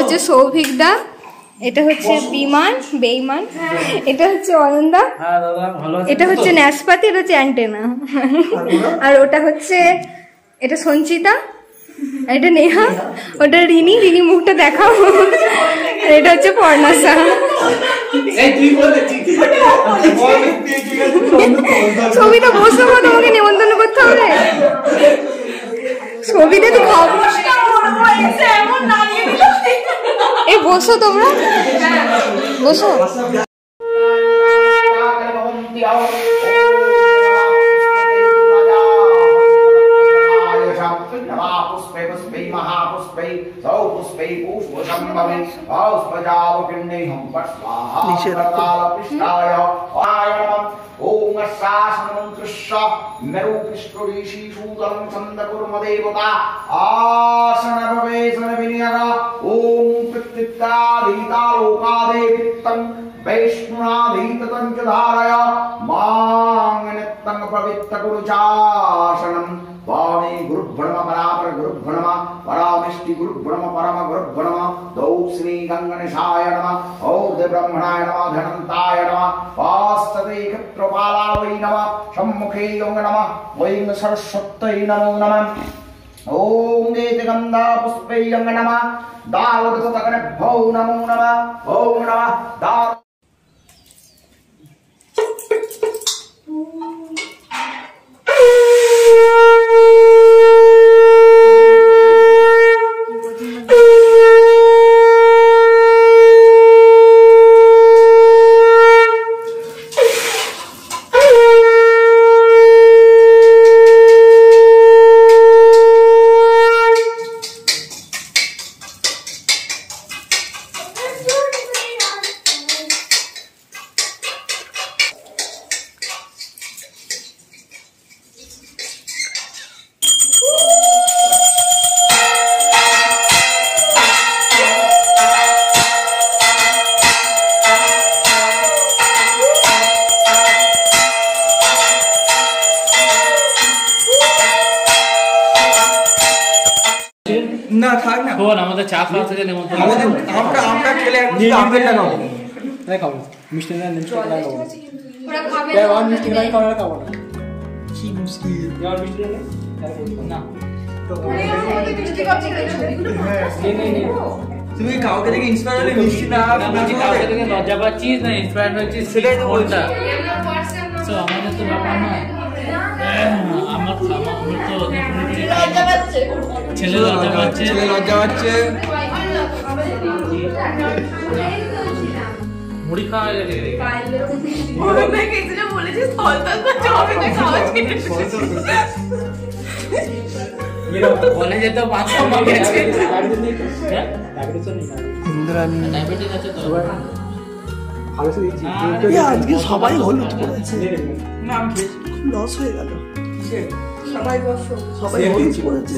হচ্ছে সৌভিক দা, এটা হচ্ছে বিমান বেইমান, এটা হচ্ছে অনন্দা, এটা হচ্ছে ন্যাসপাতি, এটা হচ্ছে অ্যান্টেনা, আর ওটা হচ্ছে এটা সঞ্চিতা, এটা নেহা, ওটা রিনি, রিনি মুখটা দেখাও, আর এটা হচ্ছে পর্ণাসা। ছবিটা বসো, তোমাকে নেমন্তন্ন করতে হবে। ছবিতে তো এ বসো, তোমরা বসো। वाणी गुरुभ्रणम परापर गुरुभ्रणम परामिष्टि गुरुभ्रणम परम गुरुभ्रणम दौ श्री गंगणेशाय नमः और्ध ब्रह्मणाय नमः धनन्ताय नमः वास्तवे क्षत्रपालावै नमः सम्मुखे योंग नमः वैं सरस्वत्यै नमो नमः ओम नेत्रगंधा पुष्पै योंग नमः दावदसतगणभ्यो नमो नमः ओम नमः दाव না থাক না শোন আমাদের চা খাওয়া থেকে নেমন্তন্ন আমরা খেলে আমলেটটা খাবো তাই খাবো মিষ্টি না নিচে খাবো ওরা খাবে না আর মিষ্টি না খাবো না কি মুশকিল আর মিষ্টি না তো মিষ্টি করছি নেই তুমি কাউকে দেখে ইন্সপায়ার হলে মিষ্টি না বলছি কাউকে দেখে লজ্জা পাচ্ছিস না ইন্সপায়ার হয়েছিস সেটাই তো বলছি তো আমাদের তো ব্যাপার নয় আমার তো ছেলে লজ্জা পাচ্ছে মুড়ি খাওয়া গেছে কলেজে তো আজকে সবাই হলুদ করেছে লস হয়ে গেল সবাই হলুদ করেছে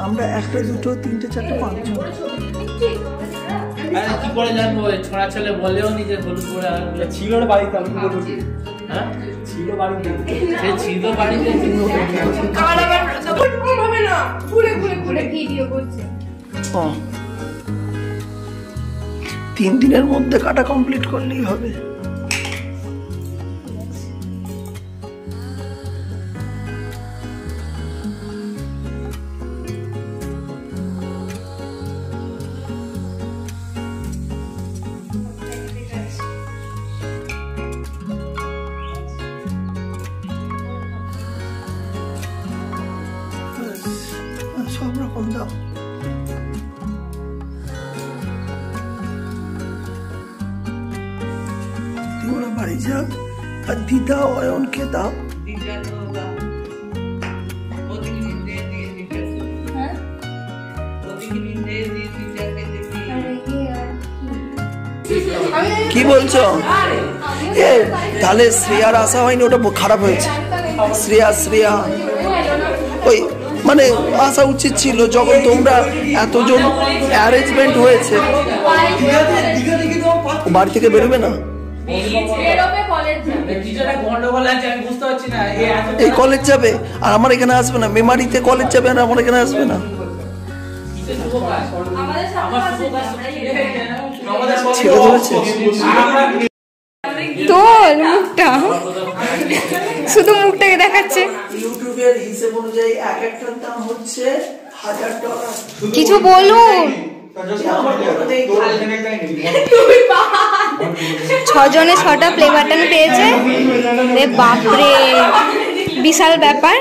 আমরা একটা দুটো তিনটে চারটে পাঁচজন কি করে জানবো ছোড়া ছেলে বলেও নি যে হলুদ করে ছিল বাড়িতে আমি বলছি হ্যাঁ ছিল বাড়িতে সে ছিল বাড়িতে ঘুরে ঘুরে ঘুরে ভিডিও করছে 3 দিনের মধ্যে কাটা কমপ্লিট করলেই হবে সব রকম দাম তোমরা বাড়ি যাও আর দিদা অয়নকে দাও কি বলছো তাহলে শ্রেয়ার আসা হয়নি ওটা খারাপ হয়েছে শ্রেয়া ওই মানে আসা উচিত ছিল যখন তোমরা এতজন অ্যারেঞ্জমেন্ট হয়েছে বাড়ি থেকে বেরোবে না এই কলেজ যাবে আর আমার এখানে আসবে না মেমারিতে কলেজ যাবে আর আমার এখানে আসবে না তোর মুখটা, শুধু মুখটাকে দেখাচ্ছে। ইউটিউবের হিসেব অনুযায়ী এক একটার দাম হচ্ছে $1000। কিছু বলুন। 6 জনে 6টা প্লে বাটন পেয়েছে। রে বাপরে, বিশাল ব্যাপার।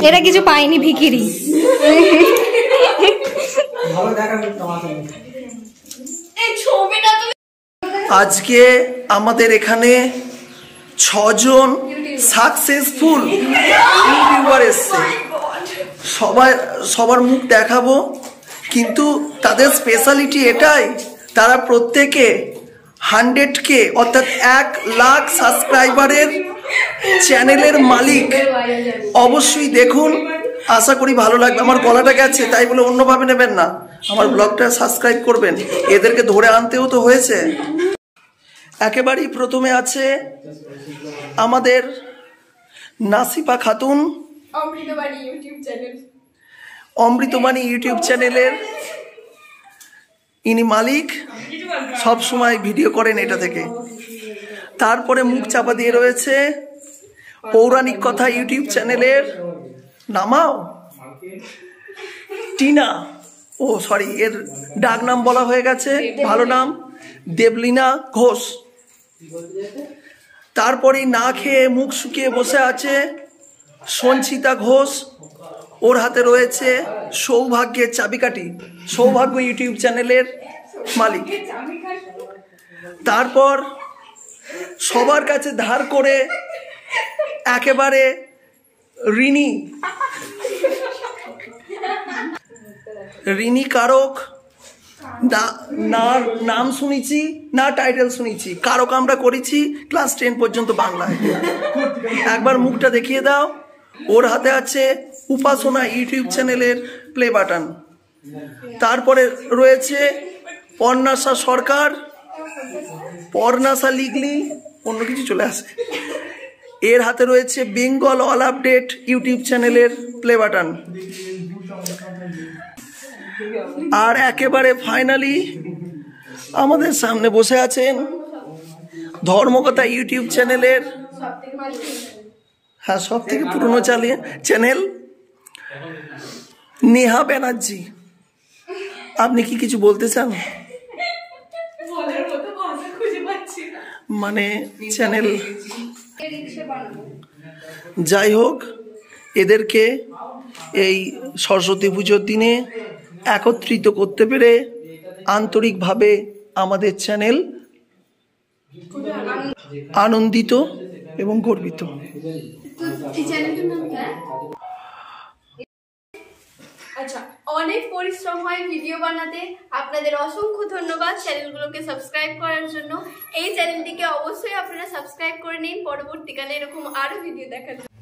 এরা কিছু পায়নি, ভিখিরি। আজকে আমাদের এখানে 6 জন সাকসেসফুল ইউটিউবার এসছে। সবার মুখ দেখাবো, কিন্তু তাদের স্পেশালিটি এটাই, তারা প্রত্যেকে 100K অর্থাৎ 1 লাখ সাবস্ক্রাইবারের চ্যানেলের মালিক। অবশ্যই দেখুন, আশা করি ভালো লাগবে। আমার গলাটা গেছে তাই বলে অন্যভাবে নেবেন না, আমার ব্লগটা সাবস্ক্রাইব করবেন। এদেরকে ধরে আনতেও তো হয়েছে। একেবারেই প্রথমে আছে আমাদের নাসিফা খাতুন, অমৃতবাণী ইউটিউব চ্যানেলের ইনি মালিক, সব সময় ভিডিও করেন এটা থেকে। তারপরে মুখ চাপা দিয়ে রয়েছে পৌরাণিক কথা ইউটিউব চ্যানেলের নামাও টিনা, ও সরি এর ডাক নাম বলা হয়ে গেছে, ভালো নাম দেবলীনা ঘোষ। তারপরে না খেয়ে মুখ শুকিয়ে বসে আছে সঞ্চিতা ঘোষ, ওর হাতে রয়েছে সৌভাগ্যের চাবিকাঠি, সৌভাগ্য ইউটিউব চ্যানেলের মালিক। তারপর সবার কাছে ধার করে একেবারে ঋণী কারক, না নাম শুনেছি না টাইটেল শুনেছি, কারক আমরা করেছি ক্লাস 10 পর্যন্ত বাংলায়। একবার মুখটা দেখিয়ে দাও। ওর হাতে আছে উপাসনা ইউটিউব চ্যানেলের প্লে বাটন। তারপরে রয়েছে পর্ণাশা সরকার, পর্ণাশা লিগলি, অন্য কিছু চলে আসে। এর হাতে রয়েছে বেঙ্গল অল আপডেট ইউটিউব চ্যানেলের প্লে বাটন। আর একেবারে ফাইনালি আমাদের সামনে বসে আছেন ধর্মকথা ইউটিউব চ্যানেলের, হ্যাঁ সব থেকে পুরনো চ্যানেল, নেহা ব্যানার্জি। আপনি কি কিছু বলতে চান? মানে চ্যানেল, যাই হোক, এদেরকে এই সরস্বতী পুজোর দিনে একত্রিত করতে পেরে আন্তরিকভাবে আমাদের চ্যানেল আনন্দিত এবং গর্বিত। আচ্ছা, অনেক পরিশ্রম হয় ভিডিও বানাতে। আপনাদের অসংখ্য ধন্যবাদ চ্যানেলগুলোকে সাবস্ক্রাইব করার জন্য। এই চ্যানেলটিকে অবশ্যই আপনারা সাবস্ক্রাইব করে নিন পরবর্তীকালে এরকম আরো ভিডিও দেখার জন্য।